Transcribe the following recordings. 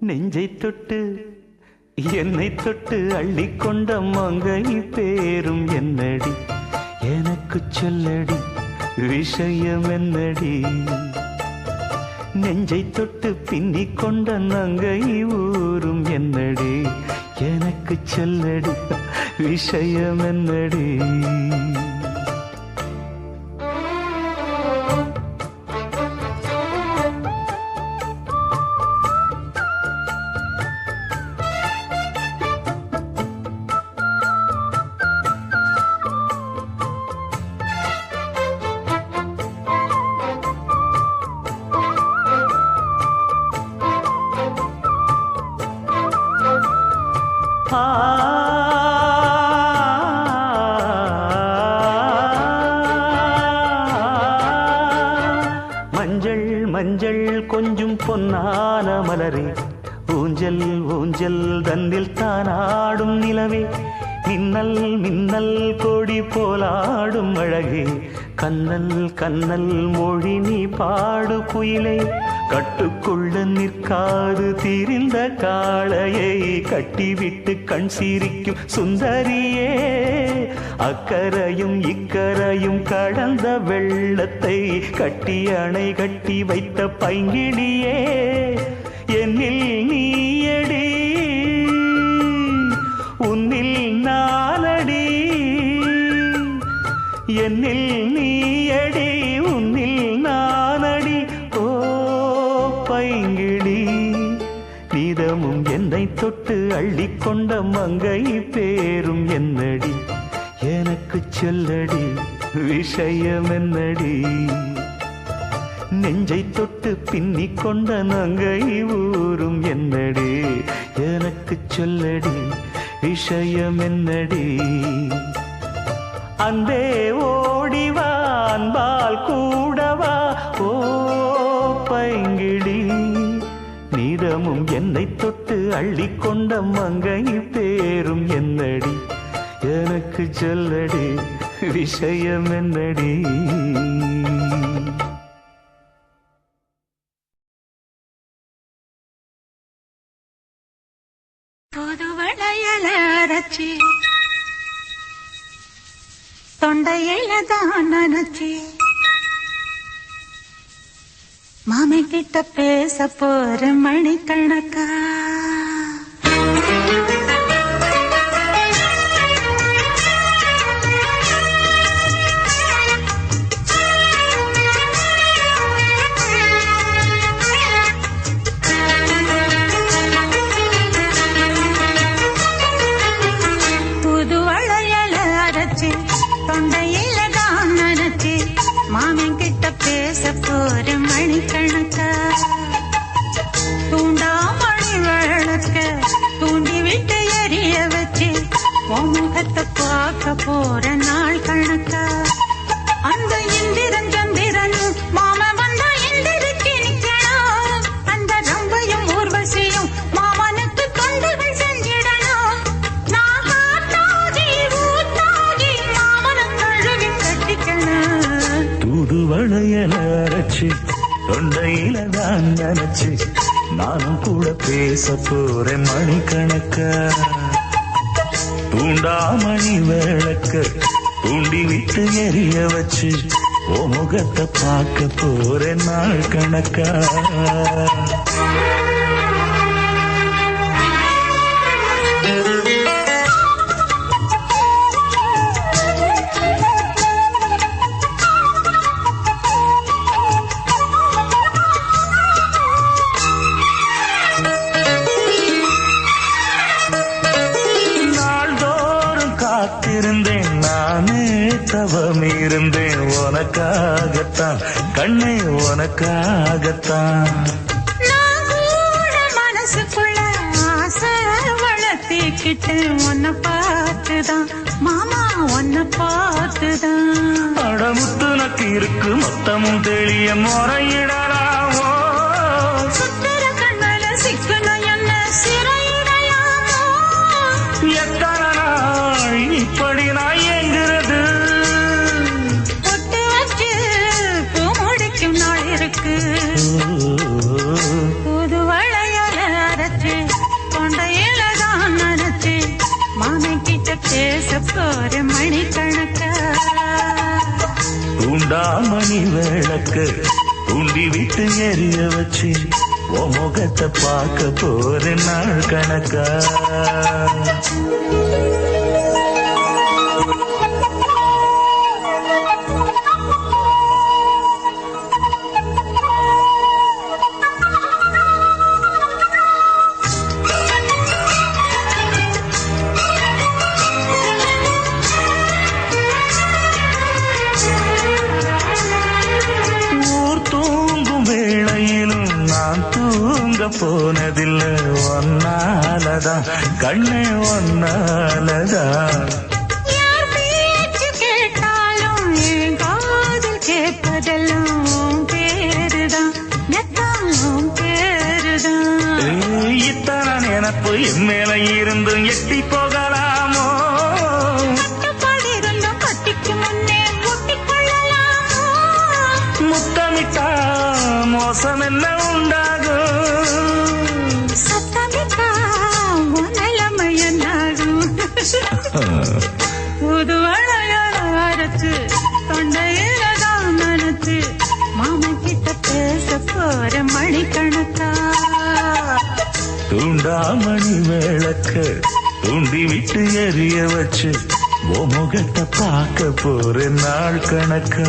நெஞ்சை தொட்டு என்னை தொட்டு அள்ளிக்கொண்ட மங்கை பேரும் என்னடி எனக்கு சொல்லடி விஷயம் என்னடி நெஞ்சை தொட்டு பின்னிக் கொண்ட நங்கை ஊரும் என்னடி எனக்கு சொல்லடி விஷயம் என்னடி மஞ்சள் மஞ்சள் கொஞ்சம் பொன்னான மலரே ஊஞ்சல் ஊஞ்சல் தன்னில் தானாடும் நிலவே மின்னல் மின்னல் கொடி போலாடும் அழகே கண்ணல் கண்ணல் மொழி நீ பாடு குயிலே கட்டுக்குள்ள நிற்காது தீரிந்த காளையை கட்டிவிட்டு கண் சிரிக்கும் சுந்தரியே அக்கரையும் இக்கரையும் கடந்த வெள்ளத்தை கட்டி அணை கட்டி வைத்த பைங்கிடியே என்னில் நீயடி உன்னில் நானடி என்னில் நீயடி உன்னில் நானடி ஓ பைங்கிடி நீதமும் என்னை தொட்டு அள்ளிக்கொண்ட மங்கை பேரும் என்னடி எனக்கு சொல்லடி விஷயம் என்னடி நெஞ்சை தொட்டு பின்னிக் கொண்ட நங்கை ஊரும் என்னடி எனக்கு சொல்லடி விஷயம் என்னடி அந்தே ஓடிவா அன்பால் கூடவா ஓ பைங்கிடி நீதமும் என்னை தொட்டு அள்ளிக்கொண்ட மங்கை பேரும் என்னடி எனக்கு சொல்லடி விஷயம் என்னடி புதுவளையலரச்சி தொண்டையில தான் நினைச்சி மாமி கிட்ட பேச போற மணிக்கணக்கா தொண்டையில தான் நினைச்சி மாமன் கிட்ட பேச போற மணிக்கணக்கா தூண்டாமணி விளக்க தூண்டி விட்டு எரிய வச்சு முகத்தை பார்க்க போற நாள் கணக்கா அந்த இந்திரன் சந்திரன் மாம வந்தா இந்திரிக்கு நிக்கணும் அந்த ரம்பையும் ஊர்வசியும் மாமனுக்கு தொண்டுகள் செஞ்சிடணும் நான் காத்தாகி ஊத்தாகி மாமனை கழுவி கட்டிக்கணும் தூதுவளையல அரைச்சி தொண்டையில தான் நினைச்சு நானும் கூட பேச போறேன் மணிக்கணக்கா தூண்டாமணி விளக்க தூண்டி விட்டு எரிய வச்சு ஓ முகத்தை பார்க்க போறேன் நாள் கணக்கா காத்திருந்தேன் நானே தவம் இருந்தேன் உனக்காகத்தான் கண்ணே உனக்காகத்தான் மனசுக்குள்ள ஆசை வளர்த்திக்கிட்டு உன்னை பார்த்துதான் மாமா உன்னை பார்த்துதான் அடமுத்து நக்கு இருக்கு மொத்தமும் தெளிய முறையிடலாமோ சுத்திர கண்மல சிக்கணும் என்ன சிறையிடையாமோ எத்தனை நாள் இப்படி நான் எங்கிறது பொட்டு வச்சு பூ முடிக்கும் நாள் இருக்கு புது வளையல அரைச்சி தூண்டாமணி விளக்கு தூண்டி விட்டு எரிய வச்சு உன் முகத்தை பார்க்க போற நாள் கணக்கா. போனதில்லை ஒன்னாலதான் கண்ணே ஒன்னாலதான். யார் பேச்சு கேட்டாலும் என் காதில் கேட்பதெல்லாம் பேருதான் நெத்தாலும் பேருதான். இத்தனை நினப்பு என் மேல இருந்தும் எட்டி போகலாமோ? கட்டுப்பாடு இருந்தும் கட்டிக்கு முன்னே முட்டிக் கொள்ளலாமோ? முத்தமிட்டா மோசம் என்ன உண்டாகும்? புது வளையல் அரைச்சு தொண்டையில்தான் நினைச்சு மாமன் கிட்ட பேச போற மணிக்கணக்கா. தூண்டாமணி விளக்கு தூண்டி விட்டு எரிய வச்சு முகத்தை பார்க்க போற நாள் கணக்கா.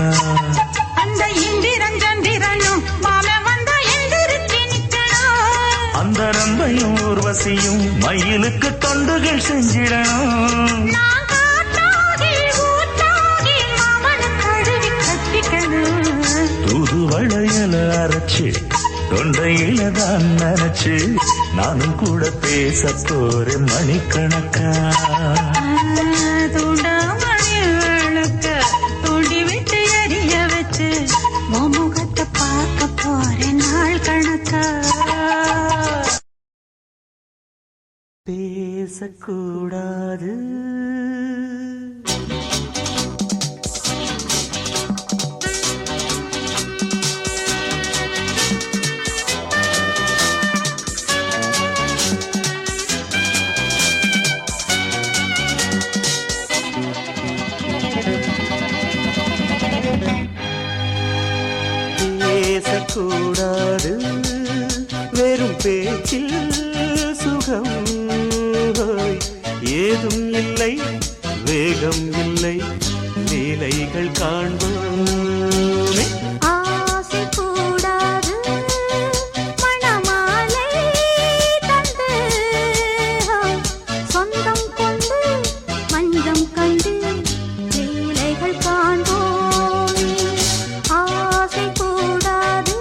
அந்த இந்திரன் சந்திரனும் மாமன் வந்தா எந்திரிச்சு நிக்கணும். அந்த ரம்பையும் ஊர்வசியும் மயிலுக்கு தொண்டுகள் செஞ்சிடணும். தூது வளையல அரைச்சு தொண்டையில தான் நினைச்சு நானும் கூட பேச போற மணிக்கணக்கா. தூண்டாமணி விளக்க தூண்டி விட்டு எரிய வச்சு முகத்தை பார்க்க போற நாள் கணக்கா. பேசக்கூடாது கூடாது வெறும் பேச்சில் சுகம் ஏதும் இல்லை வேகம் இல்லை லீலைகள் காண்போமே. ஆசை கூடாது மணமாலை தந்து சொந்தம் கொண்டு மஞ்சம் கண்டு லீலைகள் காண்போமே. ஆசை கூடாது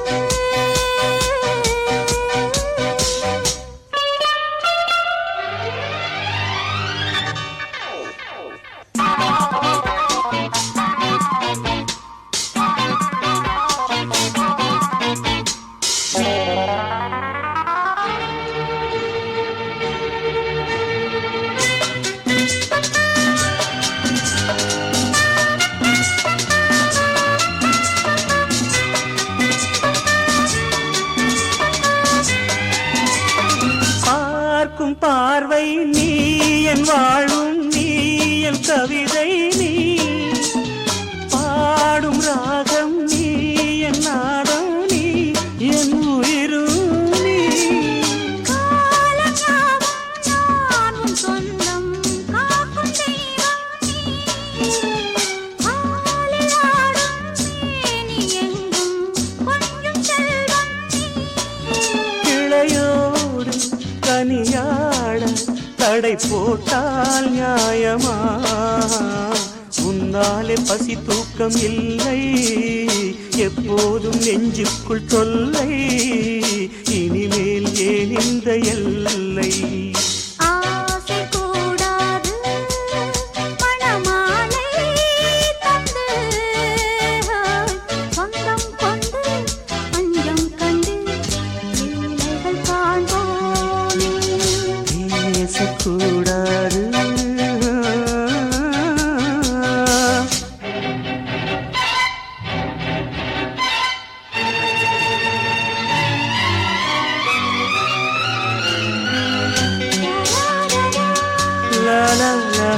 பார்வை நீ என் வாழும் நீ என் கவிதை நீ பாடும் ராகம் நீ என் நாதம் நீ என் உயிரும் நீ. காலஞாவும் சொந்தம் காக்கும் தெய்வம் நீ ஆலிலாடும் நீ எங்கும் கொஞ்சம் செல்வம் நீ. கிளையோடு கனியாட தடை போட்டால் நியாயமா? உன்னாலே பசி தூக்கம் இல்லை எப்போதும் நெஞ்சுக்குள் தொல்லை இனிமேல் ஏன் இந்த எல்லை? ஆசை கூடாது மணமாலை தந்து சொந்தம் கொண்டு பஞ்சம் கண்டு லீலைகள் காண்போமே. பேசக்கூடாது la la la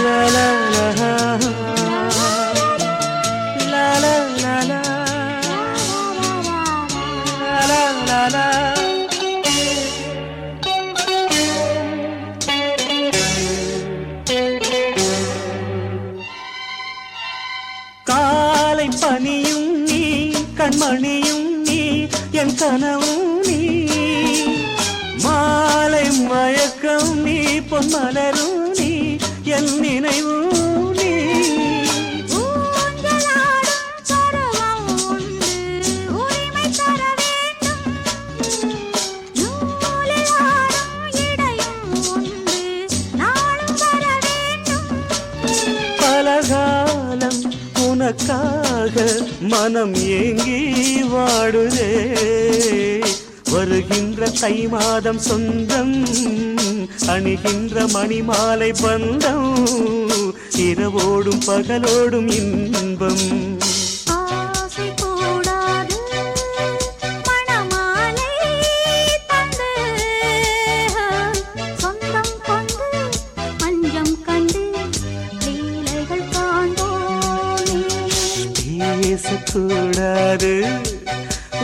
la la la la கனவும் நீ மாலை மயக்கம் நீ பொன்மலரும் நீ என் நினைவும் நீ பலகாலம் உனக்காக மனம் ஏங்கி வாடுதே வருகின்ற தை மாதம் சொந்தம் அணிகின்ற மணிமாலை பந்தம் இரவோடும் பகலோடும் இன்பம் ஆசை கூடாது மணமாலை தந்து சொந்தம் கொண்டு பஞ்சம் கண்டு லீலைகள் காண்போமே பேசக்கூடாது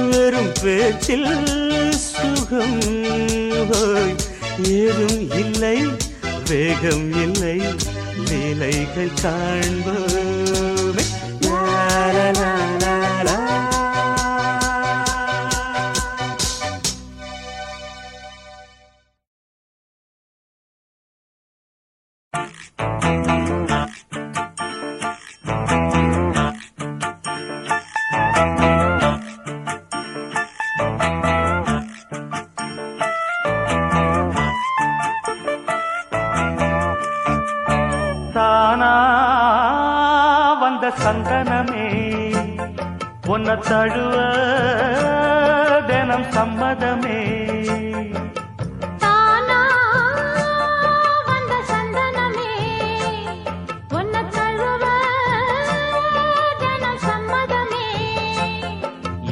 வெறும் பேச்சில் சுகம் ஏதும் இல்லை வேகம் இல்லை லீலைகள் காண்போமே லா லா லா லா லா. தானா வந்த சந்தனமே உன்னை தழுவ தினம் சம்மதமே தானா வந்த சந்தனமே உன்னை தழுவ தினம் சம்மதமே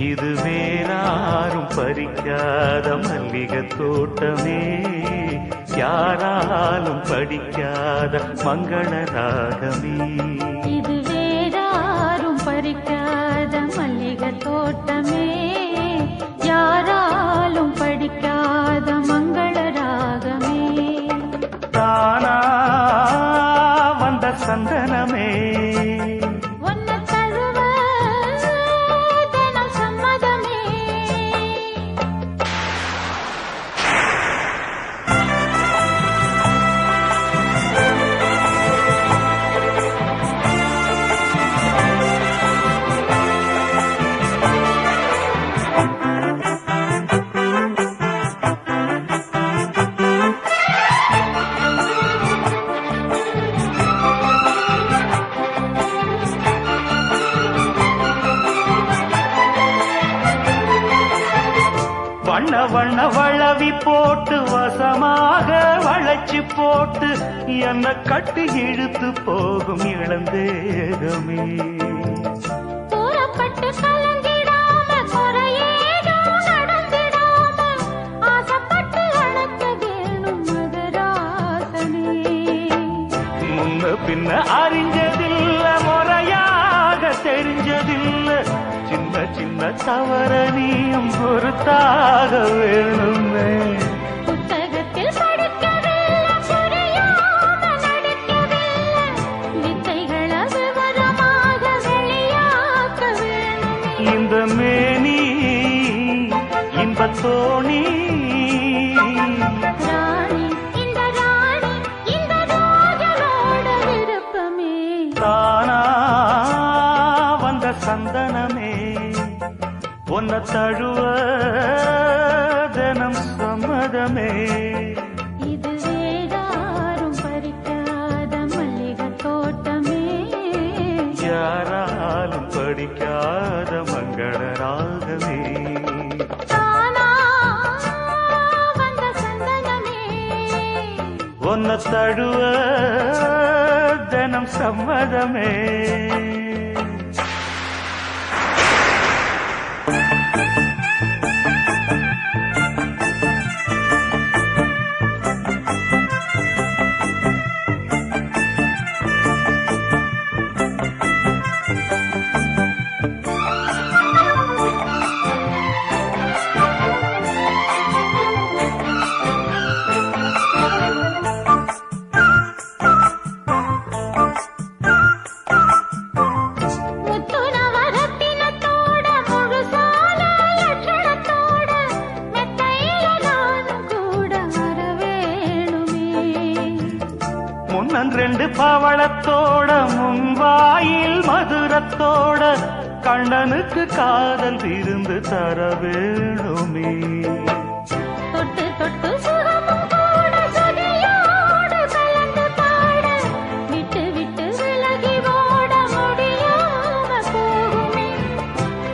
இது வேறாரும் பறிக்காத மல்லிகை தோட்டமே யாராலும் படிக்காத மங்கள ராகமே இது வேறாரும் பறிக்காத மல்லிகை தோட்டமே யாராலும் படிக்காத மங்கள ராகமே தானா வந்த சந்தனமே உன்னை தழுவ தினம் சம்மதமே வண்ண வண்ண வளவி போட்டு வசமாக வளைச்சு போட்டு என்ன கட்டி இழுத்து போகும் இளந்தேகமே கூறப்பட்டு கலந்திடாம குறையேதும் நடந்திடாம ஆசைப்பட்டு அழைக்க வேணும் மகராசனே முன்ன பின்ன அறிஞ்சதில்ல முறையாக தெரிஞ்சதில்ல சின்ன சின்ன தவற நீயும் பொறுத்தாக வேணுமே புத்தகத்தில் படிக்கவில்லை புரியாம நடிக்கவில்லை வித்தைகளை விவரமாக வெளியாக்க வேணுமே இந்த மேனி இன்பத்தோணி ராணி இந்த ராணி இந்த ராஜனோட விருப்பமே தானா வந்த சந்தனமே உன்னை தழுவ தினம் சம்மதமே இது வேறாரும் பறிக்காத மல்லிகை தோட்டமே யாராலும் படிக்காத மங்கள ராகமே தானா வந்த சந்தனமே உன்னை தழுவ தினம் சம்மதமே ரெண்டு பவளத்தோட முன்வாயில் மதுரத்தோட கண்ணனுக்கு காதல் விருந்து தர வேணுமே. தொட்டு தொட்டு சுகமும் கூட சுதியோடு கலந்து பாட விட்டு விட்டு விலகி ஓட முடியாம போகுமே.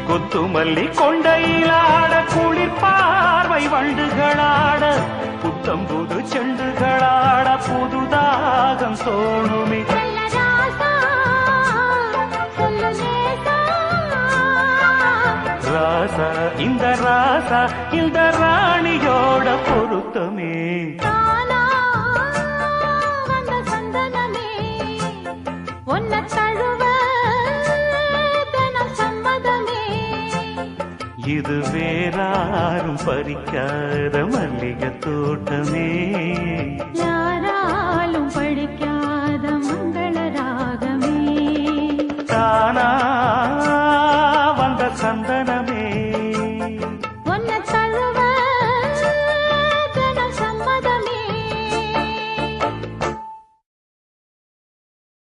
கொத்துமல்லி கொண்டையிலாட குளிர் பார்வை வண்டுகளாட புத்தம் புது செண்டுகளாட புதுதாகம் தோணுமே. நல்ல ராசா சொல்லு நேசா, ராசா இந்த ராசா இந்த ராணியோட பொருத்தமே. தானா வந்த சந்தனமே உன்னை தழுவ தினம் சம்மதமே. இது வேறாரும் பறிக்காத மல்லிகை தோட்டமே. லா